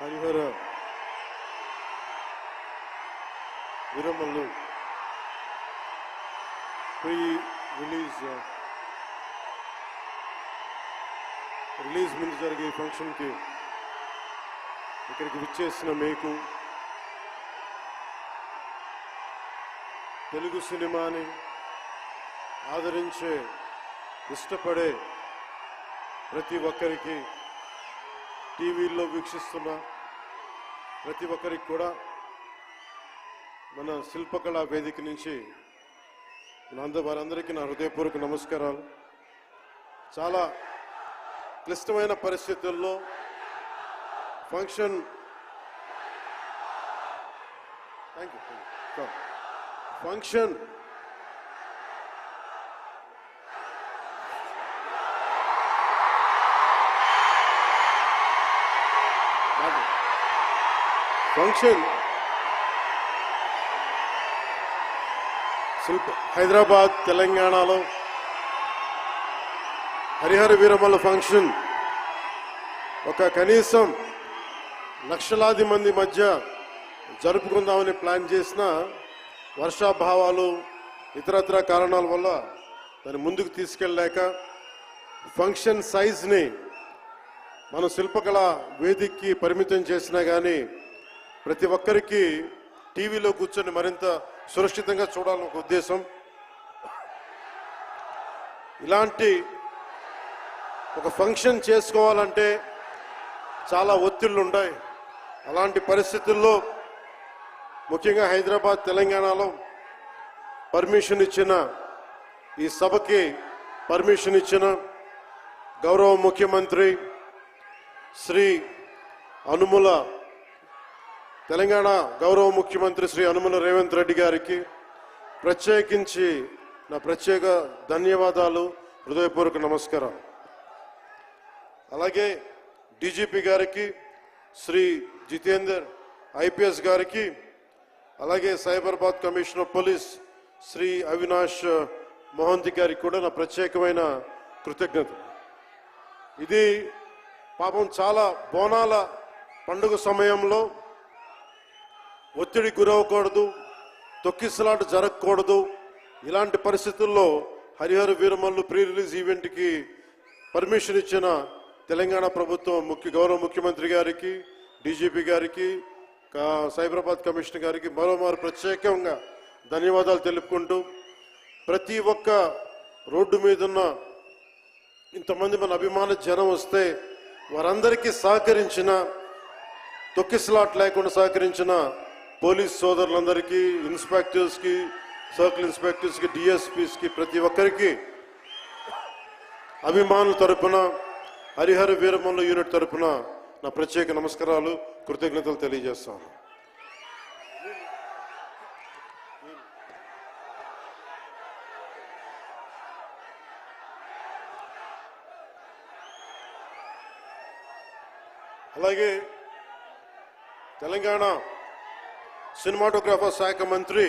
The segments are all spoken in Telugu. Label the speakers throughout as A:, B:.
A: హరిహర వీరమల్లు ప్రీ రిలీజ్ ముందు జరిగే ఫంక్షన్కి ఇక్కడికి విచ్చేసిన మీకు, తెలుగు సినిమాని ఆదరించే ఇష్టపడే ప్రతి ఒక్కరికి, టీవీల్లో వీక్షిస్తున్న ప్రతి ఒక్కరికి కూడా మన శిల్పకళా వేదిక నుంచి వారందరికీ నా హృదయపూర్వక నమస్కారాలు. చాలా క్లిష్టమైన పరిస్థితుల్లో ఫంక్షన్ హైదరాబాద్ తెలంగాణలో హరిహర వీరమల్ల ఫంక్షన్ ఒక కనీసం లక్షలాది మంది మధ్య జరుపుకుందామని ప్లాన్ చేసిన వర్షాభావాలు ఇతరత్ర కారణాల వల్ల దాన్ని ముందుకు తీసుకెళ్ళలేక ఫంక్షన్ సైజ్ని మనం శిల్పకళా వేదికకి పరిమితం చేసినా కానీ ప్రతి ఒక్కరికి టీవీలో కూర్చొని మరింత సురక్షితంగా చూడాలని ఒక ఉద్దేశం. ఇలాంటి ఒక ఫంక్షన్ చేసుకోవాలంటే చాలా ఒత్తిళ్లు ఉన్నాయి. అలాంటి పరిస్థితుల్లో ముఖ్యంగా హైదరాబాద్ తెలంగాణలో పర్మిషన్ ఇచ్చిన, ఈ సభకి పర్మిషన్ ఇచ్చిన గౌరవ ముఖ్యమంత్రి శ్రీ అనుముల తెలంగాణ గౌరవ ముఖ్యమంత్రి శ్రీ అనుముల రేవంత్ రెడ్డి గారికి ప్రత్యేకించి నా ప్రత్యేక ధన్యవాదాలు, హృదయపూర్వక నమస్కారం. అలాగే డీజీపీ గారికి, శ్రీ జితేందర్ ఐపీఎస్ గారికి, అలాగే Cyberabad commissioner of police Shri Avinash Mohanty గారికి కూడా నా ప్రత్యేకమైన కృతజ్ఞత. ఇది పాపం చాలా బోనాల పండుగ సమయంలో ఒత్తిడి గురవకూడదు, తొక్కిసలాట జరగకూడదు. ఇలాంటి పరిస్థితుల్లో హరిహర వీరమల్లు ప్రీ రిలీజ్ ఈవెంట్కి పర్మిషన్ ఇచ్చిన తెలంగాణ ప్రభుత్వం గౌరవ ముఖ్యమంత్రి గారికి, డీజీపీ గారికి, సైబరాబాద్ కమిషనర్ గారికి మరోమారు ప్రత్యేకంగా ధన్యవాదాలు తెలుపుకుంటూ, ప్రతి ఒక్క రోడ్డు మీద ఉన్న ఇంతమంది మన అభిమాన జనం వస్తే వారందరికీ సహకరించిన, తొక్కిసలాట్ లేకుండా సహకరించిన పోలీస్ సోదరులందరికీ, ఇన్స్పెక్టర్స్కి, సర్కిల్ ఇన్స్పెక్టర్స్కి, డిఎస్పీస్కి, ప్రతి ఒక్కరికి అభిమానుల తరపున, హరిహర వీరమల్లు యూనిట్ తరపున నా ప్రత్యేక నమస్కారాలు, కృతజ్ఞతలు తెలియజేస్తాను. అలాగే తెలంగాణ సినిమాటోగ్రాఫర్ శాఖ మంత్రి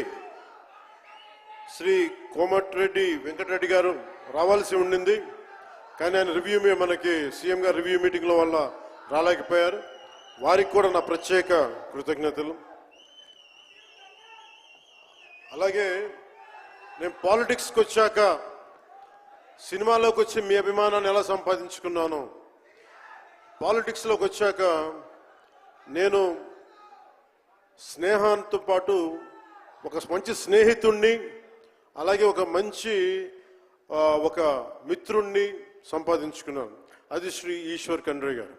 A: శ్రీ కోమటిరెడ్డి వెంకటరెడ్డి గారు రావాల్సి ఉండింది, కానీ ఆయన మనకి సీఎం గారు రివ్యూ మీటింగ్ల వల్ల రాలేకపోయారు. వారికి కూడా నా ప్రత్యేక కృతజ్ఞతలు. అలాగే నేను పాలిటిక్స్కి వచ్చాక, సినిమాలోకి వచ్చి మీ అభిమానాన్ని ఎలా సంపాదించుకున్నాను, పాలిటిక్స్లోకి వచ్చాక నేను స్నేహంతో పాటు ఒక మంచి స్నేహితుణ్ణి, అలాగే ఒక మంచి ఒక మిత్రుణ్ణి సంపాదించుకున్నాను. అది శ్రీ ఈశ్వర్ ఖండ్రే గారు.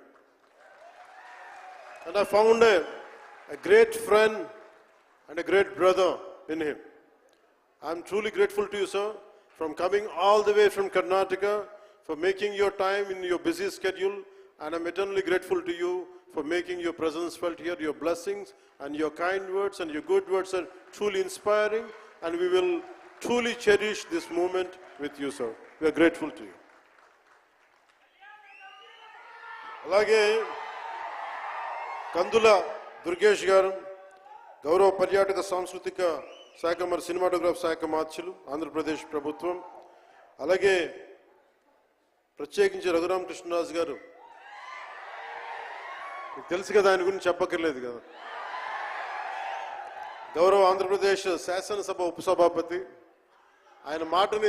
A: And I found a great friend and a great brother in him. I'm truly grateful to you, sir, from coming all the way from Karnataka, for making your time in your busy schedule, and I'm eternally grateful to you for making your presence felt here. Your blessings and your kind words and your good words are truly inspiring, and we will truly cherish this moment with you, sir. We are grateful to you. అలాగే కందుల దుర్గేష్ గారు, గౌరవ పర్యాటక సాంస్కృతిక శాఖ మరి సినిమాటోగ్రాఫ్ శాఖ మార్చులు, ఆంధ్రప్రదేశ్ ప్రభుత్వం. అలాగే ప్రత్యేకించి రఘురామకృష్ణరాజు గారు మీకు తెలుసు కదా, ఆయన గురించి చెప్పక్కర్లేదు కదా. గౌరవ ఆంధ్రప్రదేశ్ శాసనసభ ఉపసభాపతి, ఆయన మాటని